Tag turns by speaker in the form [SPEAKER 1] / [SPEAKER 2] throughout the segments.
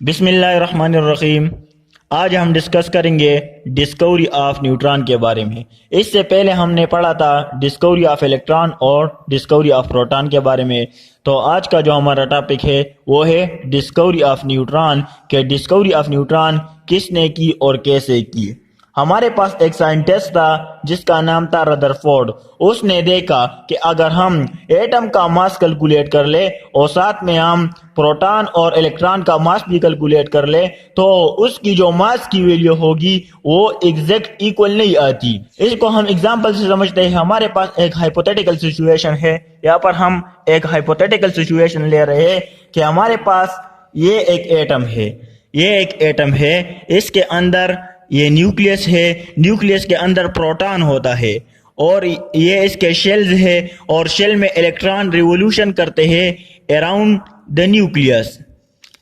[SPEAKER 1] बिस्मिल्लाहिर्रहमानिर्रहीम। आज हम डिस्कस करेंगे डिस्कवरी ऑफ न्यूट्रॉन के बारे में। इससे पहले हमने पढ़ा था डिस्कवरी ऑफ इलेक्ट्रॉन और डिस्कवरी ऑफ प्रोटॉन के बारे में। तो आज का जो हमारा टॉपिक है वो है डिस्कवरी ऑफ न्यूट्रॉन के डिस्कवरी ऑफ न्यूट्रॉन किसने की और कैसे की। हमारे पास एक साइंटिस्ट था जिसका नाम था रदरफोर्ड। उसने देखा कि अगर हम एटम का मास कैलकुलेट कर ले और साथ में हम प्रोटॉन और इलेक्ट्रॉन का मास भी कैलकुलेट कर ले तो उसकी जो मास की वैल्यू होगी वो एग्जैक्ट इक्वल नहीं आती। इसको हम एग्जांपल से समझते हैं। हमारे पास एक हाइपोथेटिकल सिचुएशन है। यहाँ पर हम एक हाइपोथेटिकल सिचुएशन ले रहे हैं कि हमारे पास ये एक एटम है, इसके अंदर ये न्यूक्लियस है, न्यूक्लियस के अंदर प्रोटॉन होता है और ये इसके शेल्स है और शेल में इलेक्ट्रॉन रिवोल्यूशन करते हैं अराउंड द न्यूक्लियस।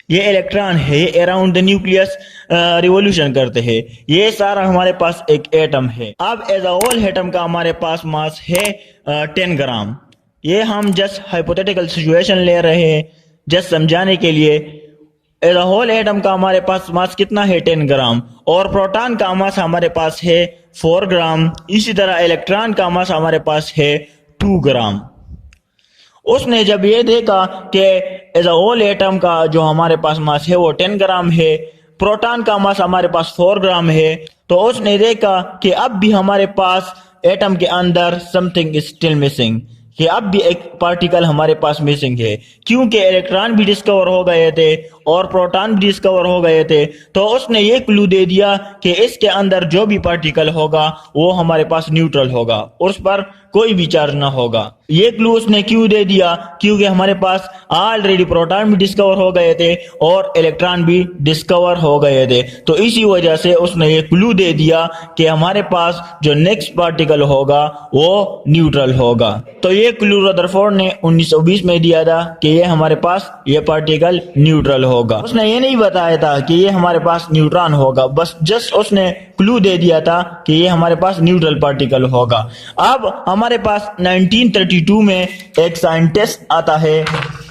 [SPEAKER 1] ये इलेक्ट्रॉन है, ये अराउंड द न्यूक्लियस रिवोल्यूशन करते हैं। ये सारा हमारे पास एक एटम है। अब एज अ होल एटम का हमारे पास मास है 10 ग्राम। ये हम जस्ट हाइपोथेटिकल सिचुएशन ले रहे हैं जस्ट समझाने के लिए। एज अ होल एटम का हमारे पास मास कितना है 10 ग्राम और प्रोटॉन का मास हमारे पास है 4 ग्राम। इसी तरह इलेक्ट्रॉन का मास हमारे पास है 2 ग्राम। उसने जब ये देखा कि एज अ होल एटम का जो हमारे पास मास है वो 10 ग्राम है, प्रोटॉन का मास हमारे पास 4 ग्राम है, तो उसने देखा कि अब भी हमारे पास एटम के अंदर समथिंग इज स्टिल मिसिंग, कि अब भी एक पार्टिकल हमारे पास मिसिंग है। क्योंकि इलेक्ट्रॉन भी डिस्कवर हो गए थे और प्रोटॉन भी डिस्कवर हो गए थे, तो उसने ये क्लू दे दिया कि इसके अंदर जो भी पार्टिकल होगा वो हमारे पास न्यूट्रल होगा, उस पर कोई भी चार्ज ना होगा। ये क्लू उसने क्यों दे दिया? क्योंकि हमारे पास ऑलरेडी प्रोटॉन भी डिस्कवर हो गए थे और इलेक्ट्रॉन भी डिस्कवर हो गए थे, तो इसी वजह से उसने ये क्लू दे दिया कि हमारे पास जो नेक्स्ट पार्टिकल होगा वो न्यूट्रल होगा। तो ये क्लू रदरफोर्ड ने 1920 में दिया था कि ये हमारे पास ये पार्टिकल न्यूट्रल होगा। उसने ये नहीं बताया था कि ये हमारे पास न्यूट्रॉन होगा, बस जस्ट उसने क्लू दे दिया था कि ये हमारे पास न्यूट्रल पार्टिकल होगा। अब हमारे पास 1932 में एक साइंटिस्ट आता है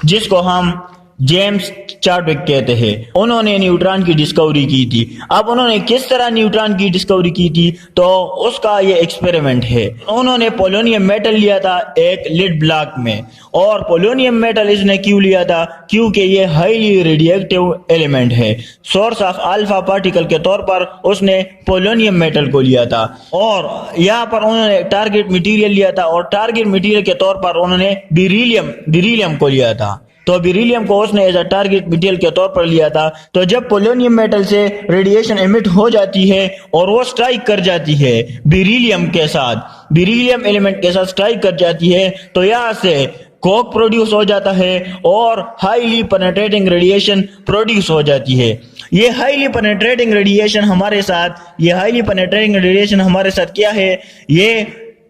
[SPEAKER 1] जिसको हम जेम्स चार्टविक कहते हैं। उन्होंने न्यूट्रॉन की डिस्कवरी की थी। अब उन्होंने किस तरह न्यूट्रॉन की डिस्कवरी की थी तो उसका ये एक्सपेरिमेंट है। उन्होंने पोलोनियम मेटल लिया था एक लिड ब्लॉक में, और पोलोनियम मेटल इसने क्यों लिया था? क्योंकि ये हाईली रेडिएक्टिव एलिमेंट है। सोर्स ऑफ अल्फा पार्टिकल के तौर पर उसने पोलोनियम मेटल को लिया था और यहाँ पर उन्होंने टारगेट मटेरियल लिया था और टारगेट मटेरियल के तौर पर उन्होंने बेरिलियम को लिया था। तो बेरिलियम को उसने एज अ टारगेट मटेरियल के तौर पर लिया था। तो जब पोलोनियम मेटल से रेडिएशन एमिट हो जाती है और वो स्ट्राइक कर जाती है बेरिलियम के साथ, बेरिलियम एलिमेंट के साथ स्ट्राइक कर जाती है, तो यहाँ से कोक प्रोड्यूस हो जाता है और हाईली पेनिट्रेटिंग रेडिएशन प्रोड्यूस हो जाती है। ये हाईली पेनिट्रेटिंग रेडिएशन हमारे साथ क्या है? ये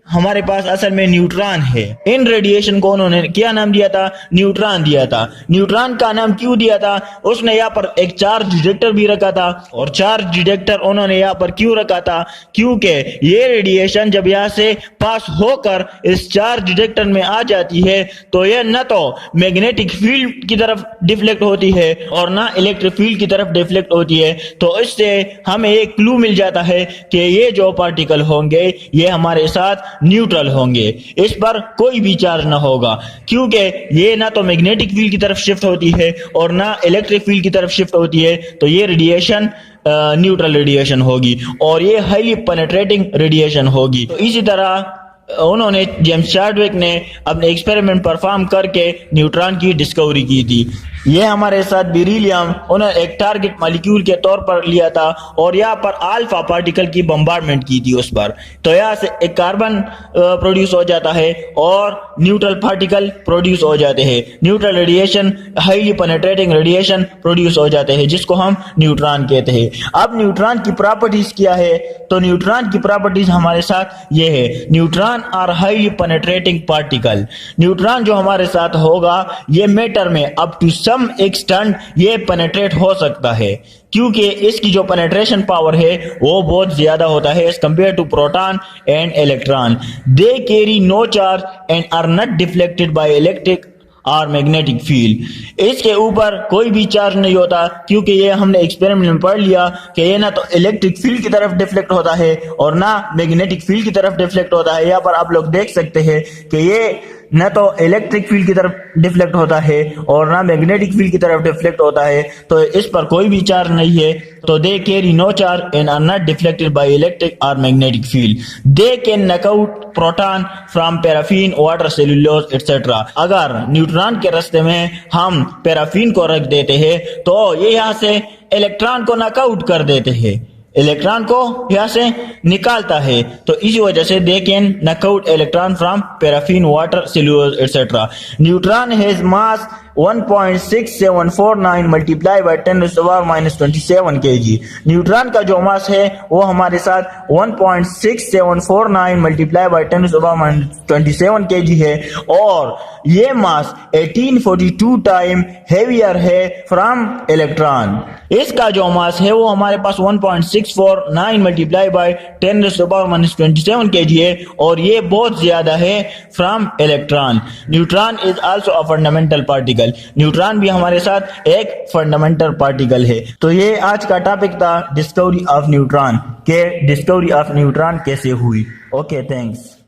[SPEAKER 1] हमारे पास असल में न्यूट्रॉन है। इन रेडिएशन को उन्होंने क्या नाम दिया था? न्यूट्रॉन दिया था। न्यूट्रॉन का नाम क्यों दिया था? उसने यहाँ पर एक चार्ज डिटेक्टर भी रखा था, और चार्ज डिटेक्टर उन्होंने यहाँ पर क्यों रखा था? क्योंकि ये रेडिएशन जब यहाँ से पास होकर इस चार्ज डिटेक्टर में आ जाती है तो यह न तो मैग्नेटिक फील्ड की तरफ डिफ्लेक्ट होती है और ना इलेक्ट्रिक फील्ड की तरफ डिफ्लेक्ट होती है। तो इससे हमें एक क्लू मिल जाता है कि ये जो पार्टिकल होंगे ये हमारे साथ न्यूट्रल होंगे, इस पर कोई भी चार्ज ना होगा, क्योंकि ये ना तो मैग्नेटिक फील्ड की तरफ शिफ्ट होती है और ना इलेक्ट्रिक फील्ड की तरफ शिफ्ट होती है। तो ये रेडिएशन न्यूट्रल रेडिएशन होगी और ये हाईली पेनिट्रेटिंग रेडिएशन होगी। तो इसी तरह उन्होंने जेम्स चार्टविक ने अपने एक्सपेरिमेंट परफॉर्म करके न्यूट्रॉन की डिस्कवरी की थी। ये हमारे साथ बेरिलियम उन्होंने एक टारगेट मॉलिक्यूल के तौर पर लिया था और यहाँ पर अल्फा पार्टिकल की बम्बार्डमेंट की थी उस पर। तो यहाँ से एक कार्बन प्रोड्यूस हो जाता है और न्यूट्रल पार्टिकल प्रोड्यूस हो जाते हैं। Neutral radiation, highly penetrating radiation produce हो जाते हैं, जिसको हम न्यूट्रॉन कहते हैं। अब न्यूट्रॉन की प्रॉपर्टीज क्या है? तो न्यूट्रॉन की प्रॉपर्टीज हमारे साथ ये है, neutron are highly penetrating particle. Neutron जो हमारे साथ होगा ये मैटर में अप टू सम एक्सटेंट ये पेनिट्रेट हो सकता है, क्योंकि इसकी जो पेनिट्रेशन पावर है वो बहुत ज्यादा होता है as compare to proton and electron. They carry no charge and are not deflected by electric और मैग्नेटिक फील्ड। इसके ऊपर कोई भी चार्ज नहीं होता, क्योंकि ये हमने एक्सपेरिमेंट में पढ़ लिया कि ये ना तो इलेक्ट्रिक फील्ड की तरफ डिफ्लेक्ट होता है और ना मैग्नेटिक फील्ड की तरफ डिफ्लेक्ट होता है। यहाँ पर आप लोग देख सकते हैं कि ये न तो इलेक्ट्रिक फील्ड की तरफ डिफ्लेक्ट होता है और ना मैग्नेटिक फील्ड की तरफ डिफ्लेक्ट होता है, तो इस पर कोई भी चार्ज नहीं है। तो they carry no charge and are not deflected by electric और magnetic field. They can knock out proton from paraffin water cellulose etcetera. अगर न्यूट्रॉन के रास्ते में हम पैराफिन को रख देते हैं तो ये यहाँ से इलेक्ट्रॉन को नॉकआउट कर देते हैं, इलेक्ट्रॉन को यहाँ से निकालता है। तो इसी वजह से दे can knock out electron from paraffin water cellulose etcetera. Neutron has mass 1.6749 multiply by 10⁻⁻27 kg। Neutron का जो मास है वो हमारे साथ 1.6749 मल्टीप्लाई बाय 10⁻⁻27 kg है और ये मास 1842 टाइम हेवियर है फ्रॉम इलेक्ट्रॉन। इसका जो मास है वो हमारे पास 1.649 मल्टीप्लाई बाय 10⁻⁻27 kg है और ये बहुत ज्यादा है from electron. Neutron is also a fundamental particle. Neutron भी हमारे साथ एक फंडामेंटल पार्टिकल है। तो ये आज का टॉपिक था डिस्कवरी ऑफ न्यूट्रॉन, के डिस्कवरी ऑफ न्यूट्रॉन कैसे हुई। Okay, thanks.